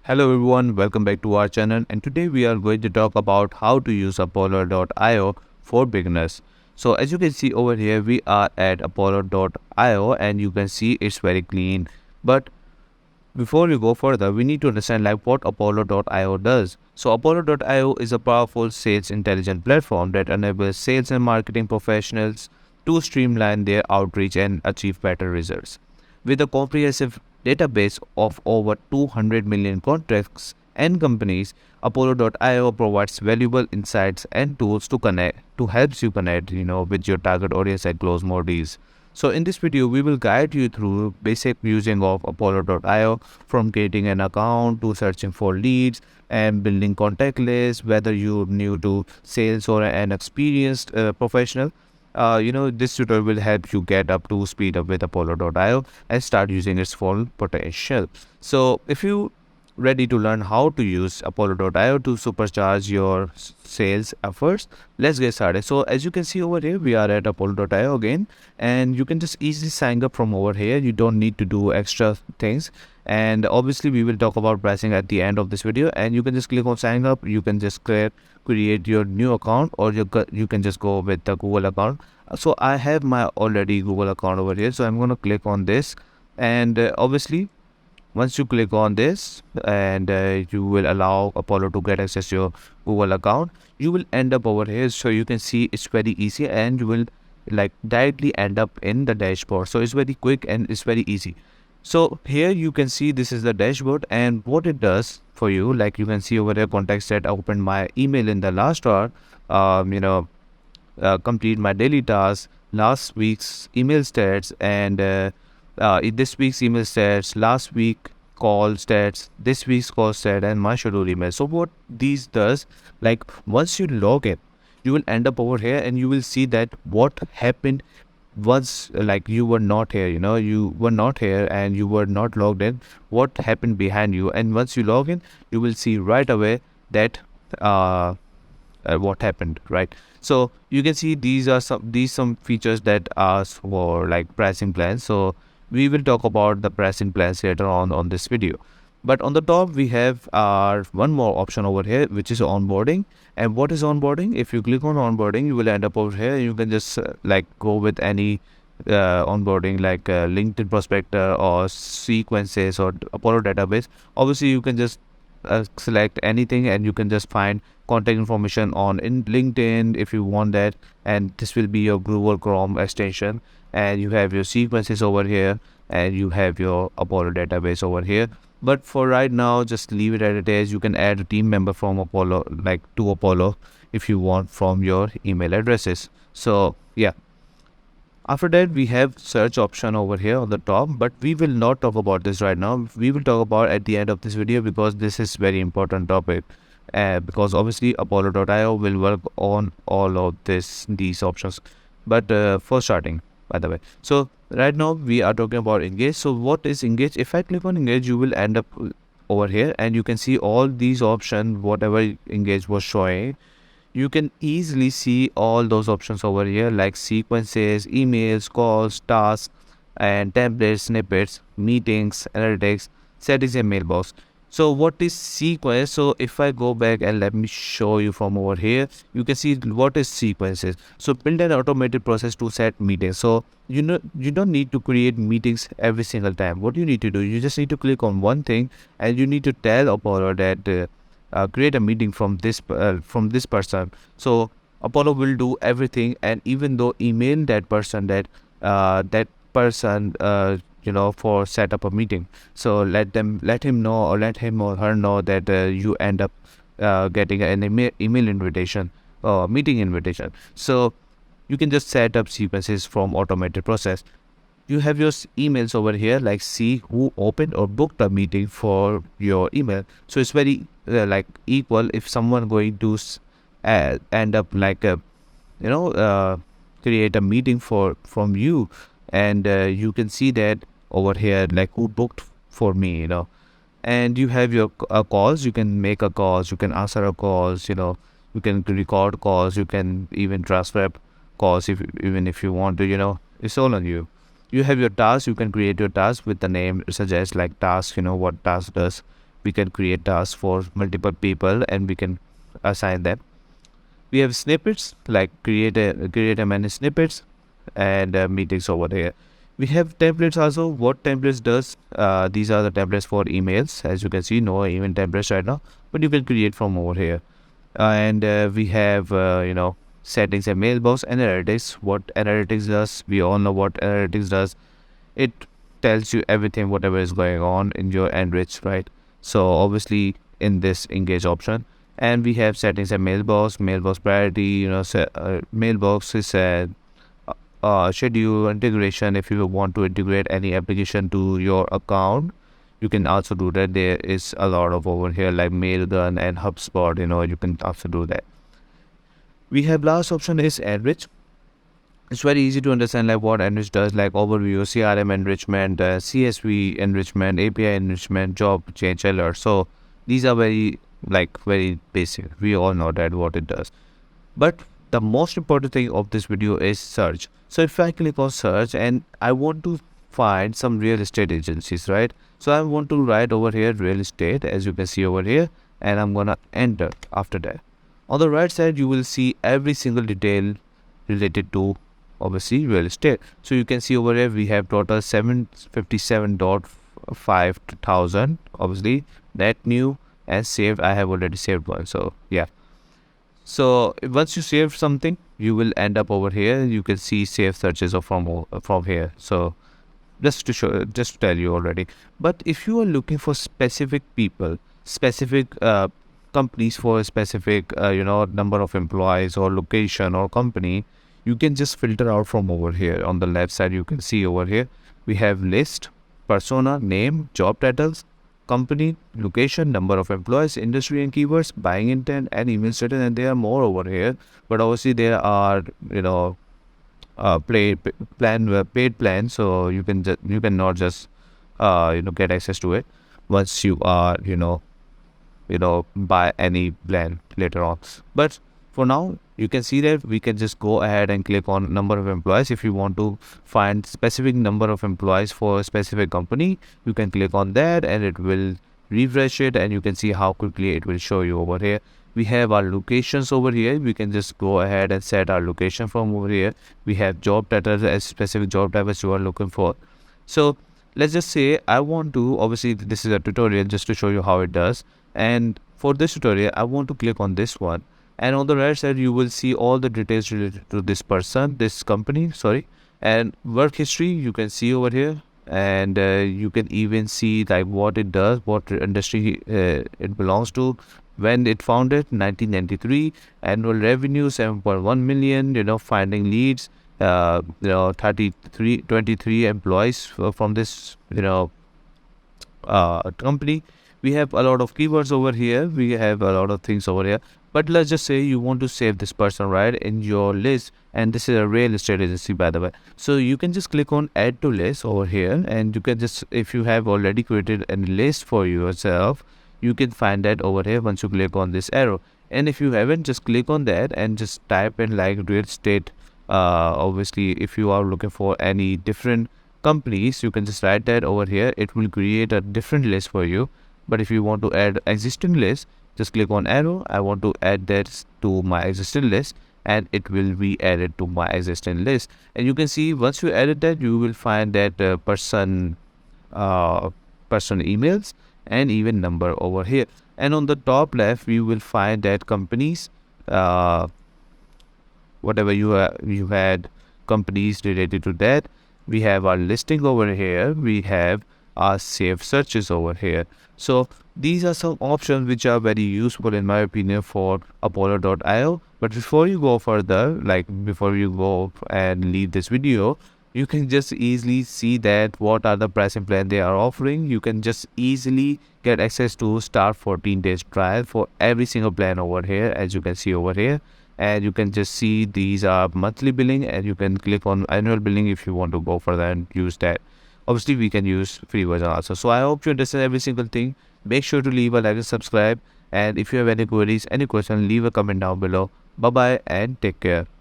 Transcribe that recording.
Hello everyone, welcome back to our channel, and today we are going to talk about how to use Apollo.io for beginners. So as you can see over here, we are at Apollo.io and you can see it's very clean. But before we go further, we need to understand what Apollo.io does. So Apollo.io is a powerful sales intelligence platform that enables sales and marketing professionals to streamline their outreach and achieve better results. With a comprehensive database of over 200 million contacts and companies, Apollo.io provides valuable insights and tools to help you connect, with your target audience and close more deals. So in this video, we will guide you through basic using of Apollo.io, from creating an account to searching for leads and building contact lists, whether you're new to sales or an experienced professional. This tutorial will help you get up to speed up with Apollo.io and start using its full potential. So if you ready to learn how to use Apollo.io to supercharge your sales efforts, let's get started. So as you can see over here, we are at Apollo.io again, and you can just easily sign up from over here. You don't need to do extra things, and obviously we will talk about pricing at the end of this video, and you can just click on sign up. You can just create your new account, or you can just go with the Google account. So I have my already Google account over here, so I'm going to click on this, and obviously once you click on this, and you will allow Apollo to get access to your Google account, you will end up over here. So you can see it's very easy, and you will directly end up in the dashboard. So it's very quick and it's very easy. So here you can see this is the dashboard, and what it does for you, you can see over here, contacts that I opened my email in the last hour, complete my daily tasks, last week's email stats, and this week's email stats, last week call stats, this week's call stat, and my schedule email. So what these does, once you log in, you will end up over here, and you will see that what happened once you were not here. You were not here and you were not logged in, what happened behind you, and once you log in, you will see right away that what happened, right? So you can see these are some features that are for pricing plans. So we will talk about the pricing plans later on this video. But on the top, we have our one more option over here, which is onboarding. And what is onboarding? If you click on onboarding, you will end up over here. You can just go with any onboarding, LinkedIn Prospector or Sequences or Apollo database. Obviously you can just select anything, and you can just find contact information on in LinkedIn if you want that, and this will be your Google Chrome extension, and you have your sequences over here, and you have your Apollo database over here. But for right now, just leave it as it is. You can add a team member from Apollo, to Apollo, if you want, from your email addresses. So yeah, after that, we have search option over here on the top, but we will not talk about this right now. We will talk about at the end of this video, because this is very important topic. Because obviously Apollo.io will work on all of these options. But for starting, by the way, so right now we are talking about engage. So what is engage? If I click on engage, you will end up over here, and you can see all these options, whatever engage was showing. You can easily see all those options over here, like sequences, emails, calls, tasks, and templates, snippets, meetings, analytics, settings, and mailbox. So what is sequence? So if I go back and let me show you from over here, you can see what is sequences. So build an automated process to set meetings. So you don't need to create meetings every single time. What you need to do, you just need to click on one thing, and you need to tell Apollo that create a meeting from this person. So Apollo will do everything, and even though email that person for set up a meeting. So let him know, or let him or her know that you end up getting an email invitation or meeting invitation. So you can just set up sequences from automated process. You have your emails over here, see who opened or booked a meeting for your email. So it's very equal. If someone going to end up create a meeting from you, and you can see that over here, who booked for me, and you have your calls. You can make a calls, you can answer a calls, you can record calls, you can even transcribe calls even if you want to. It's all on you. You have your task. You can create your task with the name suggest, task, what task does, we can create tasks for multiple people and we can assign them. We have snippets, like create a many snippets, and meetings over here. We have templates also. What templates does, these are the templates for emails. As you can see, no event templates right now, but you can create from over here. And we have settings and mailbox analytics. What analytics does, we all know what analytics does. It tells you everything whatever is going on in your enrich, right? So obviously in this engage option. And we have settings and mailbox priority, mailbox is schedule integration. If you want to integrate any application to your account, you can also do that. There is a lot of over here like Mailgun and HubSpot, you can also do that. We have last option is enrich. It's very easy to understand like what enrich does, like overview, CRM enrichment, CSV enrichment, API enrichment, job change alert. So these are very basic. We all know that what it does. But the most important thing of this video is search. So if I click on search and I want to find some real estate agencies, right? So I want to write over here real estate, as you can see over here, and I'm gonna enter after that. On the right side, you will see every single detail related to obviously real estate. So you can see over here we have total 757.5 thousand, obviously net new, and saved. I have already saved one. So yeah. So once you save something, you will end up over here. You can see save searches from here. So just to tell you already. But if you are looking for specific people, specific companies for a specific number of employees or location or company, you can just filter out from over here. On the left side, you can see over here we have list, persona, name, job titles, company, location, number of employees, industry and keywords, buying intent, and email status. And there are more over here, but obviously there are paid plan, so you cannot just get access to it once you are buy any plan later on. But for now, you can see that we can just go ahead and click on number of employees. If you want to find specific number of employees for a specific company, you can click on that and it will refresh it, and you can see how quickly it will show you over here. We have our locations over here. We can just go ahead and set our location from over here. We have job titles as specific job titles you are looking for. So let's just say I want to, obviously this is a tutorial just to show you how it does, and for this tutorial I want to click on this one, and on the right side you will see all the details related to this person, this company, and work history you can see over here. And you can even see like what it does, what industry it belongs to, when it founded 1993, annual revenue 7.1 million, finding leads, 23 employees from this company. We have a lot of keywords over here, we have a lot of things over here. But let's just say you want to save this person right in your list, and this is a real estate agency, by the way. So you can just click on add to list over here, and you can just, if you have already created a list for yourself, you can find that over here once you click on this arrow. And if you haven't, just click on that and just type in like real estate. Obviously if you are looking for any different companies, you can just write that over here. It will create a different list for you. But if you want to add existing list, just click on arrow. I want to add that to my existing list, and it will be added to my existing list. And you can see once you added that, you will find that person emails and even number over here. And on the top left, you will find that companies, whatever you had companies related to that. We have our listing over here. We have our saved searches over here. So these are some options which are very useful in my opinion for Apollo.io. But before you go further, like before you go and leave this video, you can just easily see that what are the pricing plan they are offering. You can just easily get access to start 14 days trial for every single plan over here, as you can see over here. And you can just see these are monthly billing, and you can click on annual billing if you want to go further and use that. Obviously we can use free version also. So I hope you understand every single thing. Make sure to leave a like and subscribe, and if you have any queries, any question, leave a comment down below. Bye bye and take care.